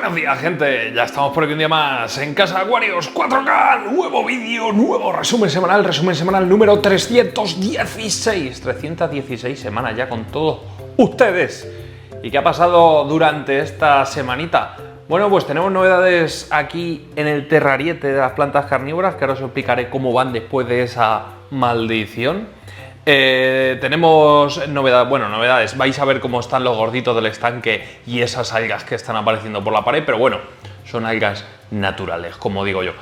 Buenos días, gente. Ya estamos por aquí un día más en Casa de Acuarios 4K. Nuevo vídeo, nuevo resumen semanal número 316. 316 semanas ya con todos ustedes. ¿Y qué ha pasado durante esta semanita? Bueno, pues tenemos novedades aquí en el terrariete de las plantas carnívoras, que ahora os explicaré cómo van después de esa maldición. Tenemos novedades, vais a ver cómo están los gorditos del estanque y esas algas que están apareciendo por la pared, pero bueno, son algas naturales, como digo yo.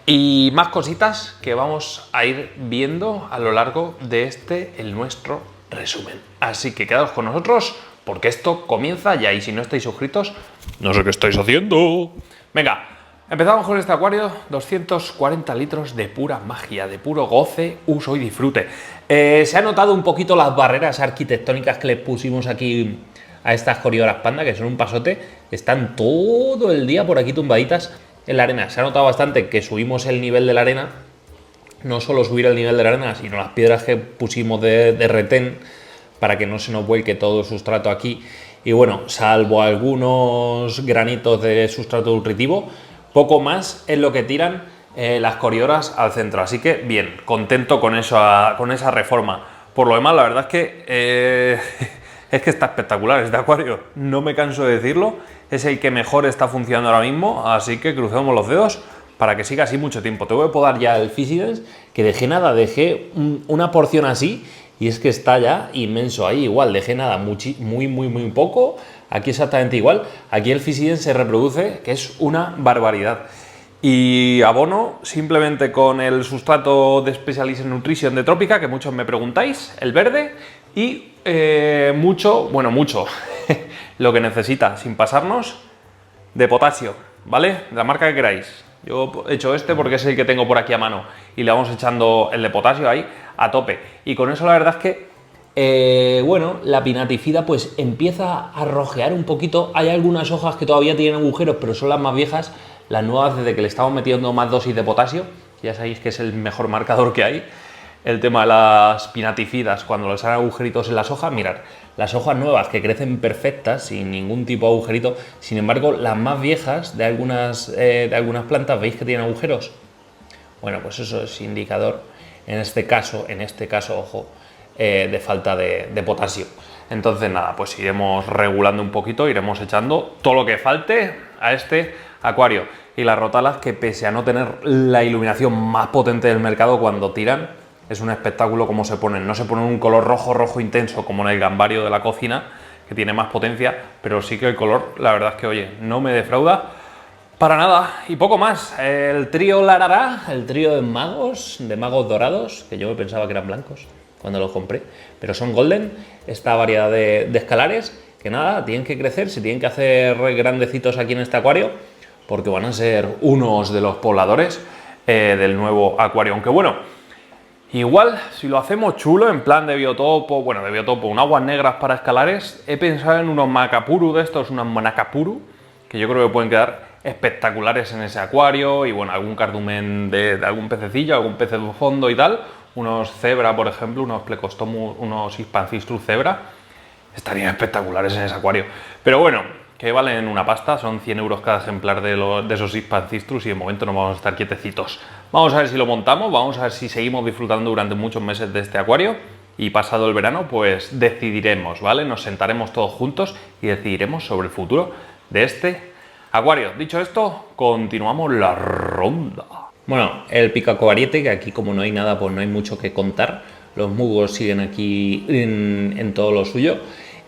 Y más cositas que vamos a ir viendo a lo largo de nuestro resumen. Así que quedaos con nosotros, porque esto comienza ya, y si no estáis suscritos, no sé qué estáis haciendo. Venga, empezamos con este acuario, 240 litros de pura magia, de puro goce, uso y disfrute. Se ha notado un poquito las barreras arquitectónicas que le pusimos aquí a estas Coriolas Panda, que son un pasote, están todo el día por aquí tumbaditas en la arena. Se ha notado bastante que subimos el nivel de la arena, no solo subir el nivel de la arena, sino las piedras que pusimos de retén para que no se nos vuelque todo el sustrato aquí. Y bueno, salvo algunos granitos de sustrato nutritivo, poco más es lo que tiran las Coriolas al centro. Así que bien, contento con esa reforma. Por lo demás, la verdad es que es que está espectacular este acuario. No me canso de decirlo. Es el que mejor está funcionando ahora mismo. Así que crucemos los dedos para que siga así mucho tiempo. Te voy a podar ya el Fissidens, que dejé una porción así. Y es que está ya inmenso ahí, igual, dejé nada, muy poco, aquí exactamente igual, aquí el Fissidens se reproduce, que es una barbaridad. Y abono simplemente con el sustrato de Specialist Nutrition de Trópica, que muchos me preguntáis, el verde, y mucho, lo que necesita, sin pasarnos, de potasio, ¿vale? De la marca que queráis. Yo he hecho este porque es el que tengo por aquí a mano y le vamos echando el de potasio ahí a tope. Y con eso la verdad es que, la pinatifida pues empieza a rojear un poquito. Hay algunas hojas que todavía tienen agujeros, pero son las más viejas. Las nuevas, desde que le estamos metiendo más dosis de potasio, ya sabéis que es el mejor marcador que hay. El tema de las pinatifidas, cuando les salen agujeritos en las hojas, mirad, las hojas nuevas que crecen perfectas, sin ningún tipo de agujerito. Sin embargo, las más viejas de algunas plantas, ¿veis que tienen agujeros? Bueno, pues eso es indicador, en este caso, ojo, de falta de potasio. Entonces, nada, pues iremos regulando un poquito, iremos echando todo lo que falte a este acuario. Y las rotalas, que pese a no tener la iluminación más potente del mercado, cuando tiran, es un espectáculo cómo se ponen. No se ponen un color rojo intenso como en el gambario de la cocina, que tiene más potencia, pero sí que el color, la verdad es que, oye, no me defrauda para nada. Y poco más. El trío Larará, el trío de magos dorados, que yo me pensaba que eran blancos cuando los compré, pero son golden, esta variedad de escalares, que nada, tienen que crecer, se tienen que hacer grandecitos aquí en este acuario, porque van a ser unos de los pobladores del nuevo acuario. Aunque bueno, igual, si lo hacemos chulo, en plan de biotopo, un aguas negras para escalares, he pensado en unos macapuru de estos, unos manacapuru, que yo creo que pueden quedar espectaculares en ese acuario, y bueno, algún cardumen de algún pececillo, algún pez de fondo y tal, unos cebra, por ejemplo, unos plecostomus, unos Hispancistrus cebra, estarían espectaculares en ese acuario. Pero bueno, que valen una pasta, son 100 euros cada ejemplar de esos Hispancistrus, y de momento no vamos a estar quietecitos. Vamos a ver si lo montamos, vamos a ver si seguimos disfrutando durante muchos meses de este acuario, y pasado el verano pues decidiremos, ¿vale? Nos sentaremos todos juntos y decidiremos sobre el futuro de este acuario. Dicho esto, continuamos la ronda. Bueno, el picacoariete, que aquí como no hay nada, pues no hay mucho que contar. Los musgos siguen aquí en todo lo suyo.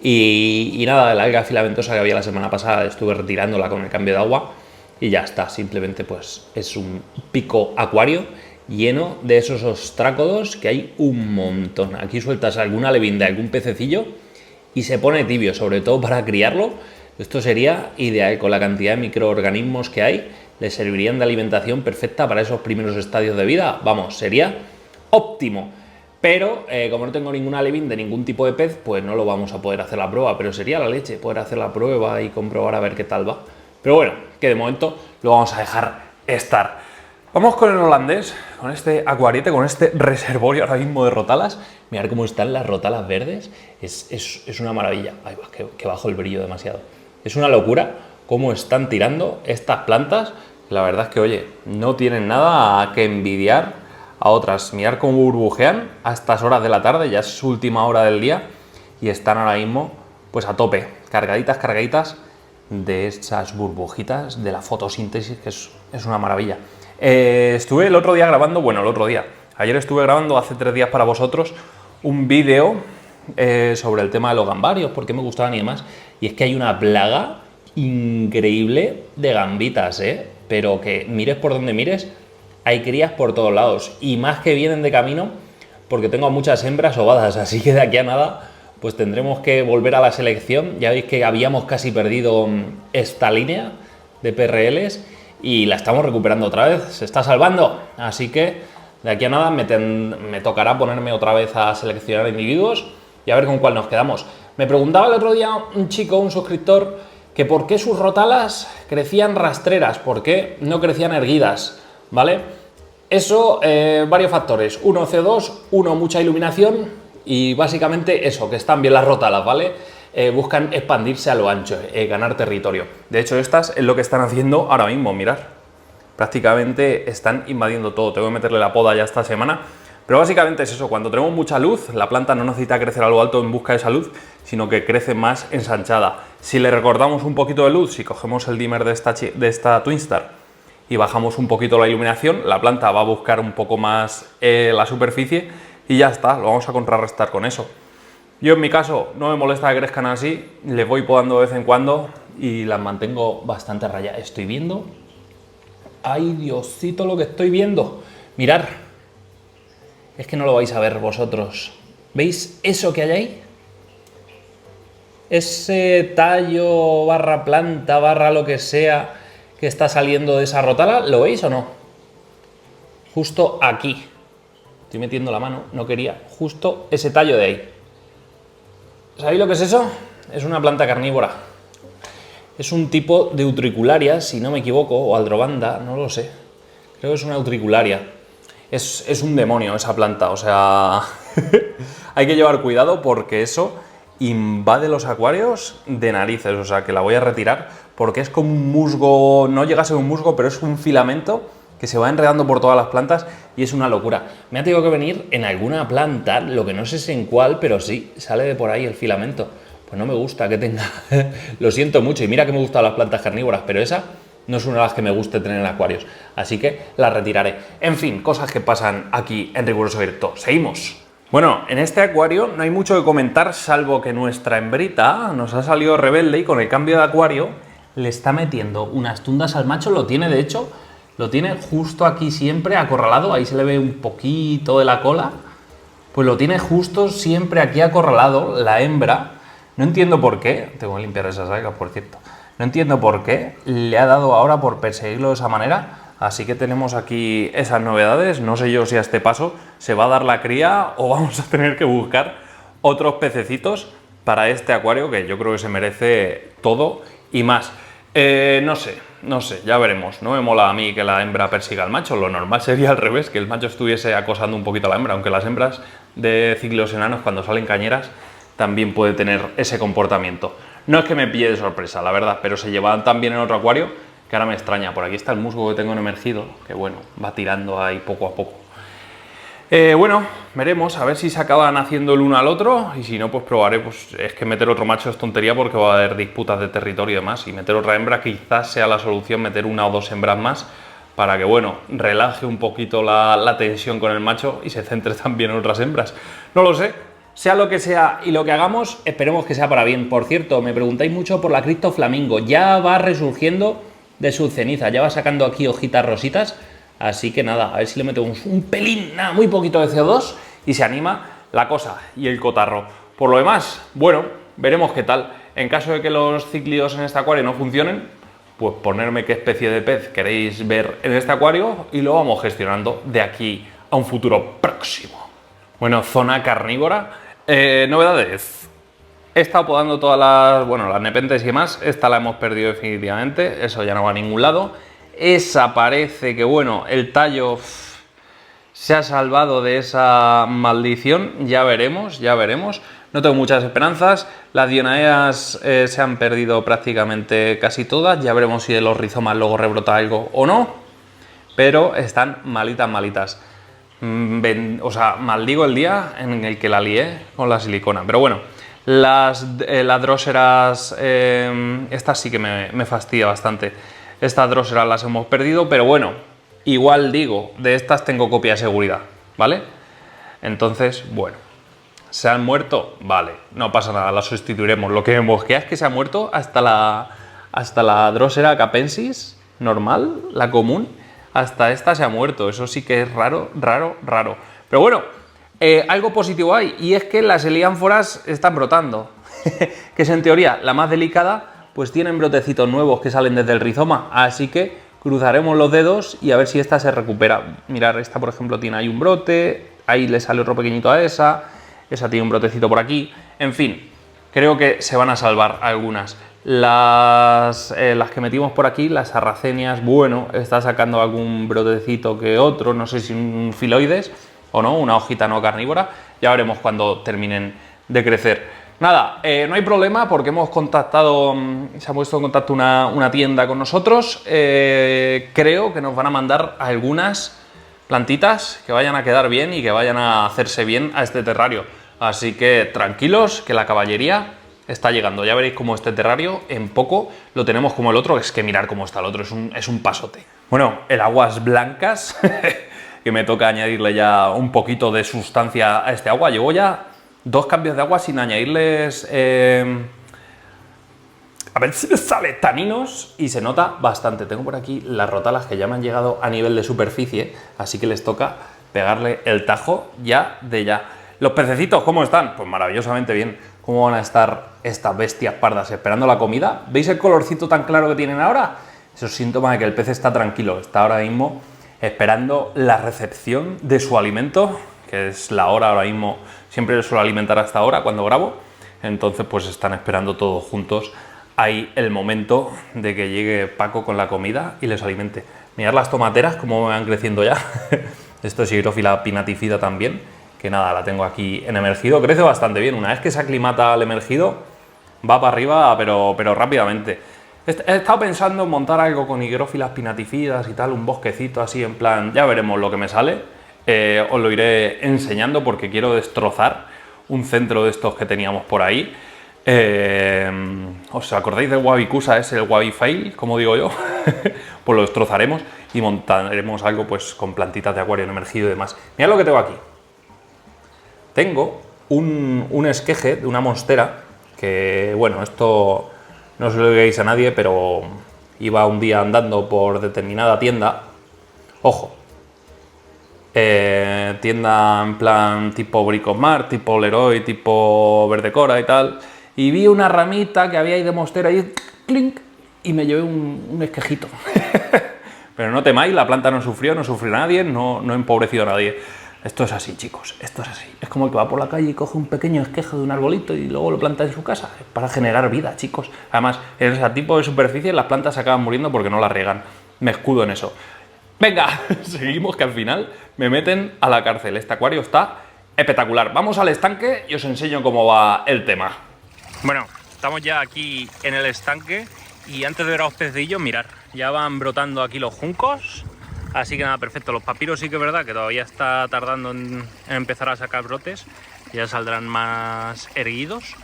Y nada, la alga filamentosa que había la semana pasada estuve retirándola con el cambio de agua y ya está. Simplemente pues es un pico acuario lleno de esos ostrácodos, que hay un montón. Aquí sueltas alguna alevín de algún pececillo y se pone tibio, sobre todo para criarlo. Esto sería ideal, con la cantidad de microorganismos que hay, le servirían de alimentación perfecta para esos primeros estadios de vida. Vamos, sería óptimo. Pero como no tengo ninguna alevín de ningún tipo de pez, pues no lo vamos a poder hacer la prueba. Pero sería la leche poder hacer la prueba y comprobar a ver qué tal va. Pero bueno, que de momento lo vamos a dejar estar. Vamos con el holandés, con este acuariete, con este reservorio ahora mismo de rotalas. Mirad cómo están las rotalas verdes. Es una maravilla. Ay, que bajo el brillo demasiado. Es una locura cómo están tirando estas plantas. La verdad es que, oye, no tienen nada que envidiar a otras. Mirad cómo burbujean a estas horas de la tarde, ya es su última hora del día, y están ahora mismo pues a tope, cargaditas de esas burbujitas de la fotosíntesis, que es una maravilla. Estuve el otro día grabando, ayer estuve grabando hace 3 días para vosotros un vídeo sobre el tema de los gambarios, por qué me gustaban y demás, y es que hay una plaga increíble de gambitas, pero que mires por donde mires, hay crías por todos lados, y más que vienen de camino, porque tengo muchas hembras ovadas, así que de aquí a nada pues tendremos que volver a la selección. Ya veis que habíamos casi perdido esta línea de PRLs y la estamos recuperando otra vez, se está salvando, así que de aquí a nada me tocará ponerme otra vez a seleccionar individuos y a ver con cuál nos quedamos. Me preguntaba el otro día un chico, un suscriptor, que por qué sus rotalas crecían rastreras, por qué no crecían erguidas, ¿vale? Eso, varios factores. Uno, CO2, uno, mucha iluminación y básicamente eso, que están bien las rotalas, ¿vale? Buscan expandirse a lo ancho, ganar territorio. De hecho, estas es lo que están haciendo ahora mismo, mirad. Prácticamente están invadiendo todo. Tengo que meterle la poda ya esta semana. Pero básicamente es eso, cuando tenemos mucha luz, la planta no necesita crecer a lo alto en busca de esa luz, sino que crece más ensanchada. Si le recordamos un poquito de luz, si cogemos el dimmer de esta Twinstar y bajamos un poquito la iluminación, la planta va a buscar un poco más la superficie y ya está, lo vamos a contrarrestar con eso. Yo en mi caso no me molesta que crezcan así, les voy podando de vez en cuando y las mantengo bastante a raya. Estoy viendo... ¡Ay, Diosito, lo que estoy viendo! Mirad. Es que no lo vais a ver vosotros. ¿Veis eso que hay ahí? Ese tallo barra planta barra lo que sea que está saliendo de esa rotala, ¿lo veis o no? Justo aquí. Estoy metiendo la mano, no quería. Justo ese tallo de ahí. ¿Sabéis lo que es eso? Es una planta carnívora. Es un tipo de utricularia, si no me equivoco, o aldrobanda, no lo sé. Creo que es una utricularia. Es un demonio esa planta, o sea... hay que llevar cuidado porque eso invade los acuarios de narices, o sea que la voy a retirar porque es como un musgo, no llega a ser un musgo, pero es un filamento que se va enredando por todas las plantas y es una locura. Me ha tenido que venir en alguna planta, lo que no sé si en cuál, pero sí, sale de por ahí el filamento. Pues no me gusta que tenga... Lo siento mucho, y mira que me gustan las plantas carnívoras, pero esa no es una de las que me guste tener en acuarios, así que la retiraré. En fin, cosas que pasan aquí en Riguroso Directo. Seguimos. Bueno, en este acuario no hay mucho que comentar, salvo que nuestra hembrita nos ha salido rebelde y con el cambio de acuario le está metiendo unas tundas al macho. Lo tiene, de hecho, lo tiene justo aquí siempre acorralado. Ahí se le ve un poquito de la cola. Pues lo tiene justo siempre aquí acorralado, la hembra. No entiendo por qué, tengo que limpiar esas algas, por cierto. No entiendo por qué le ha dado ahora por perseguirlo de esa manera. Así que tenemos aquí esas novedades. No sé yo si a este paso se va a dar la cría o vamos a tener que buscar otros pececitos para este acuario que yo creo que se merece todo y más. No sé, ya veremos. No me mola a mí que la hembra persiga al macho. Lo normal sería al revés, que el macho estuviese acosando un poquito a la hembra, aunque las hembras de ciclos enanos cuando salen cañeras también puede tener ese comportamiento. No es que me pille de sorpresa, la verdad, pero se llevan tan bien en otro acuario que ahora me extraña. Por aquí está el musgo que tengo en emergido, que bueno, va tirando ahí poco a poco. Bueno, veremos, a ver si se acaban haciendo el uno al otro, y si no, pues probaré. Pues es que meter otro macho es tontería porque va a haber disputas de territorio y demás, y meter otra hembra quizás sea la solución, meter una o dos hembras más, para que, bueno, relaje un poquito la tensión con el macho y se centre también en otras hembras. No lo sé. Sea lo que sea y lo que hagamos, esperemos que sea para bien. Por cierto, me preguntáis mucho por la criptoflamingo. Ya va resurgiendo de su ceniza, ya va sacando aquí hojitas rositas. Así que nada, a ver si le metemos un pelín, nada, muy poquito de CO2 y se anima la cosa y el cotarro. Por lo demás, bueno, veremos qué tal. En caso de que los cíclidos en este acuario no funcionen, pues ponerme qué especie de pez queréis ver en este acuario y lo vamos gestionando de aquí a un futuro próximo. Bueno, zona carnívora. Novedades. He estado podando todas las nepentes y demás. Esta la hemos perdido definitivamente. Eso ya no va a ningún lado. Esa parece que, bueno, el tallo se ha salvado de esa maldición. Ya veremos, ya veremos. no tengo muchas esperanzas. Las dionaeas se han perdido prácticamente casi todas. Ya veremos si de los rizomas luego rebrota algo o no. Pero están malitas. O sea, maldigo el día en el que la lié con la silicona. Pero bueno, las dróseras, estas sí que me fastidia bastante. Estas dróseras las hemos perdido, pero bueno, igual digo, de estas tengo copia de seguridad, ¿vale? Entonces, bueno, ¿se han muerto? Vale, no pasa nada, las sustituiremos. Lo que me mosquea es que se ha muerto hasta la drósera capensis normal, la común. Hasta esta se ha muerto, eso sí que es raro. Pero bueno, algo positivo hay, y es que las heliánforas están brotando. Que es en teoría la más delicada, pues tienen brotecitos nuevos que salen desde el rizoma. Así que cruzaremos los dedos y a ver si esta se recupera. Mirad, esta por ejemplo tiene ahí un brote, ahí le sale otro pequeñito a esa tiene un brotecito por aquí. En fin, creo que se van a salvar algunas. Las que metimos por aquí, las sarracenias, bueno, está sacando algún brotecito que otro, no sé si un filoides o no, una hojita no carnívora, ya veremos cuando terminen de crecer. Nada, no hay problema porque hemos contactado, se ha puesto en contacto una tienda con nosotros, creo que nos van a mandar algunas plantitas que vayan a quedar bien y que vayan a hacerse bien a este terrario, así que tranquilos que la caballería está llegando. Ya veréis cómo este terrario en poco lo tenemos como el otro. Es que mirar cómo está el otro, es un pasote. Bueno, el aguas blancas, que me toca añadirle ya un poquito de sustancia a este agua. Llevo ya 2 cambios de agua sin añadirles... a ver si me sale taninos, y se nota bastante. Tengo por aquí las rotalas que ya me han llegado a nivel de superficie, así que les toca pegarle el tajo ya de ya. ¿Los pececitos cómo están? Pues maravillosamente bien. ¿Cómo van a estar estas bestias pardas esperando la comida? ¿Veis el colorcito tan claro que tienen ahora? Eso es síntoma de que el pez está tranquilo, está ahora mismo esperando la recepción de su alimento, que es la hora ahora mismo, siempre les suelo alimentar hasta ahora cuando grabo, entonces pues están esperando todos juntos ahí el momento de que llegue Paco con la comida y les alimente. Mirad las tomateras cómo van creciendo ya. Esto es higrófila pinatifida también, que nada, la tengo aquí en emergido, crece bastante bien. Una vez que se aclimata al emergido, va para arriba, pero rápidamente. He estado pensando en montar algo con higrófilas pinatifidas y tal, un bosquecito así en plan, ya veremos lo que me sale. Os lo iré enseñando porque quiero destrozar un centro de estos que teníamos por ahí. ¿Os acordáis del Wabikusa? Es el Wabifail, como digo yo. Pues lo destrozaremos y montaremos algo pues con plantitas de acuario en emergido y demás. Mirad lo que tengo aquí. Tengo un esqueje de una monstera que, bueno, esto no se lo digáis a nadie, pero iba un día andando por determinada tienda. Ojo, tienda en plan tipo Bricomart, tipo Leroy, tipo Verdecora y tal, y vi una ramita que había ahí de monstera y ¡clink! Y me llevé un esquejito. Pero no temáis, la planta no sufrió nadie, no he empobrecido a nadie. Esto es así, chicos, esto es así. Es como el que va por la calle y coge un pequeño esqueje de un arbolito y luego lo planta en su casa. Es para generar vida, chicos. Además, en ese tipo de superficie las plantas se acaban muriendo porque no las riegan. Me escudo en eso. Venga, seguimos, que al final me meten a la cárcel. Este acuario está espectacular. Vamos al estanque y os enseño cómo va el tema. Bueno, estamos ya aquí en el estanque y antes de ver a los pececillos, mirad, ya van brotando aquí los juncos. Así que nada, perfecto. Los papiros sí que es verdad que todavía está tardando en empezar a sacar brotes. Ya saldrán más erguidos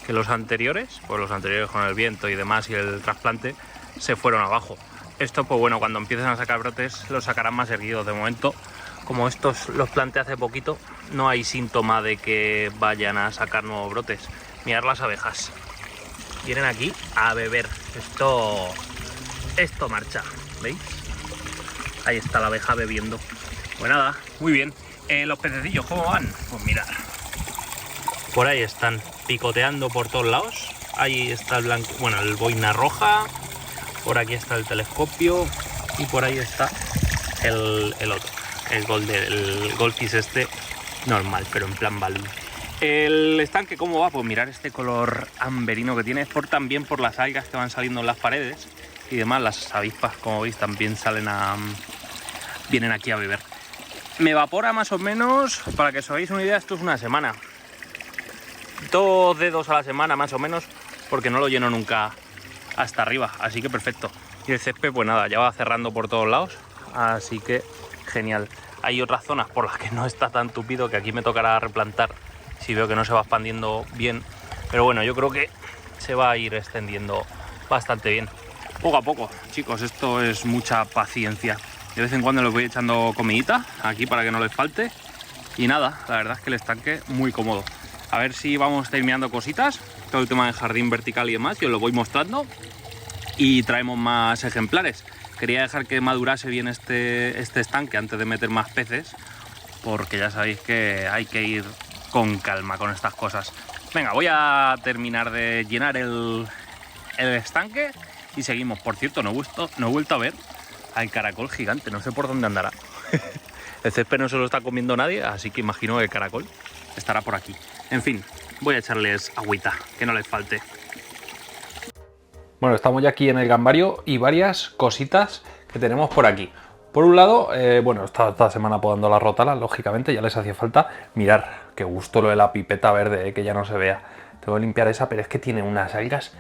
que los anteriores. Pues los anteriores con el viento y demás y el trasplante se fueron abajo. Esto pues bueno, cuando empiecen a sacar brotes los sacarán más erguidos. De momento, como estos los planté hace poquito, no hay síntoma de que vayan a sacar nuevos brotes. Mirad las abejas. Vienen aquí a beber. Esto marcha, ¿veis? Ahí está la abeja bebiendo. Pues nada, muy bien. Los pececillos, ¿cómo van? Pues mirad. Por ahí están picoteando por todos lados. Ahí está el blanco, bueno, el boina roja. Por aquí está el telescopio. Y por ahí está el otro. El goldfish este normal, pero en plan balloon. El estanque, ¿cómo va? Pues mirar este color amberino que tiene. Es también por las algas que van saliendo en las paredes. Y demás, las avispas, como veis, también vienen aquí a beber. Me evapora más o menos, para que os hagáis una idea, esto es una semana. 2 dedos a la semana más o menos, porque no lo lleno nunca hasta arriba, así que perfecto. Y el césped pues nada, ya va cerrando por todos lados, así que genial. Hay otras zonas por las que no está tan tupido, que aquí me tocará replantar si veo que no se va expandiendo bien, pero bueno, yo creo que se va a ir extendiendo bastante bien. Poco a poco, chicos, esto es mucha paciencia. De vez en cuando les voy echando comidita aquí para que no les falte. Y nada, la verdad es que el estanque muy cómodo. A ver si vamos terminando cositas, todo el tema del jardín vertical y demás, y os lo voy mostrando. Y traemos más ejemplares. Quería dejar que madurase bien este estanque antes de meter más peces, porque ya sabéis que hay que ir con calma con estas cosas. Venga, voy a terminar de llenar el estanque y seguimos. Por cierto, no he vuelto a ver al caracol gigante, no sé por dónde andará. El césped no se lo está comiendo nadie, así que imagino que el caracol estará por aquí. En fin, voy a echarles agüita, que no les falte. Bueno, estamos ya aquí en el gambario y varias cositas que tenemos por aquí. Por un lado, bueno, esta semana podando las rotalas, lógicamente, ya les hacía falta. Mirar, qué gusto lo de la pipeta verde, que ya no se vea. Tengo que limpiar esa, pero es que tiene unas algas,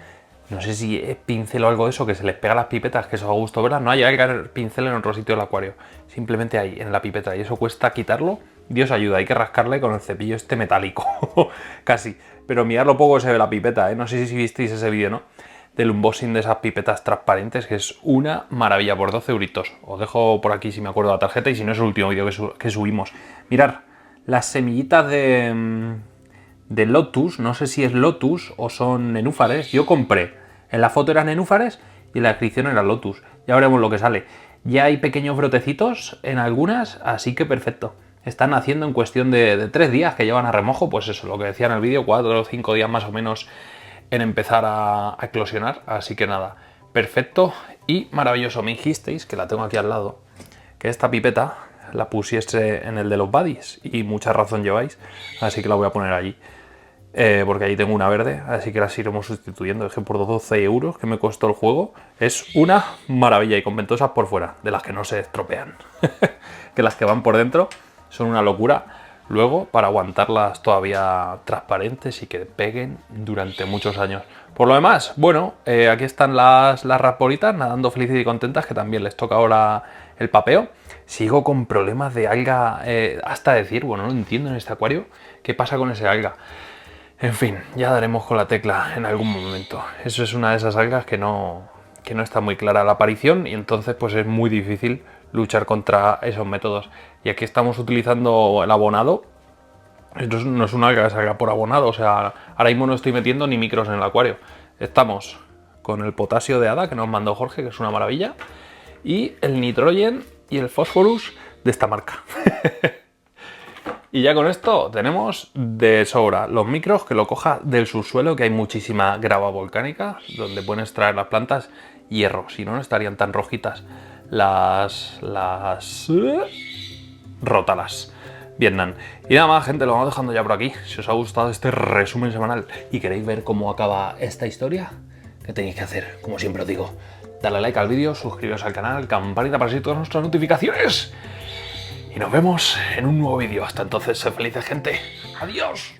no sé si es pincel o algo de eso, que se les pega a las pipetas, que eso a gusto, ¿verdad? No hay algas pincel en otro sitio del acuario, simplemente ahí, en la pipeta, y eso cuesta quitarlo. Dios ayuda, hay que rascarle con el cepillo este metálico, casi. Pero mirad lo poco que se ve la pipeta, ¿eh? No sé si visteis ese vídeo, ¿no? Del unboxing de esas pipetas transparentes, que es una maravilla, por 12 euritos. Os dejo por aquí si me acuerdo la tarjeta, y si no es el último vídeo que subimos. Mirad, las semillitas de Lotus, no sé si es Lotus o son nenúfares. Yo compré, en la foto eran nenúfares y en la descripción era Lotus. Ya veremos lo que sale. Ya hay pequeños brotecitos en algunas, así que perfecto. Están haciendo en cuestión de 3 días que llevan a remojo, pues eso, lo que decía en el vídeo, 4 o 5 días más o menos en empezar a eclosionar, así que nada, perfecto y maravilloso. Me dijisteis, que la tengo aquí al lado, que esta pipeta la pusiese en el de los buddies, y mucha razón lleváis, así que la voy a poner allí, porque allí tengo una verde, así que las iremos sustituyendo. Es que por 12 euros que me costó el juego, es una maravilla, y con ventosas por fuera, de las que no se estropean, que las que van por dentro son una locura. Luego, para aguantarlas todavía transparentes y que peguen durante muchos años. Por lo demás, bueno, aquí están las raporitas nadando felices y contentas, que también les toca ahora el papeo. Sigo con problemas de alga, hasta decir, bueno, no entiendo en este acuario qué pasa con ese alga. En fin, ya daremos con la tecla en algún momento. Eso es una de esas algas que no está muy clara la aparición, y entonces pues es muy difícil luchar contra esos métodos. Y aquí estamos utilizando el abonado. Esto no es una alga que salga por abonado, o sea, ahora mismo no estoy metiendo ni micros en el acuario. Estamos con el potasio de hada que nos mandó Jorge, que es una maravilla, y el nitrogen y el fósforus de esta marca. Y ya con esto tenemos de sobra los micros, que lo coja del subsuelo, que hay muchísima grava volcánica donde pueden extraer las plantas hierro, si no, no estarían tan rojitas las rótalas. Vietnam. Y nada más, gente, lo vamos dejando ya por aquí. Si os ha gustado este resumen semanal y queréis ver cómo acaba esta historia, ¿qué tenéis que hacer? Como siempre os digo, darle like al vídeo, suscribiros al canal, campanita para recibir todas nuestras notificaciones. Y nos vemos en un nuevo vídeo. Hasta entonces, sed felices, gente. ¡Adiós!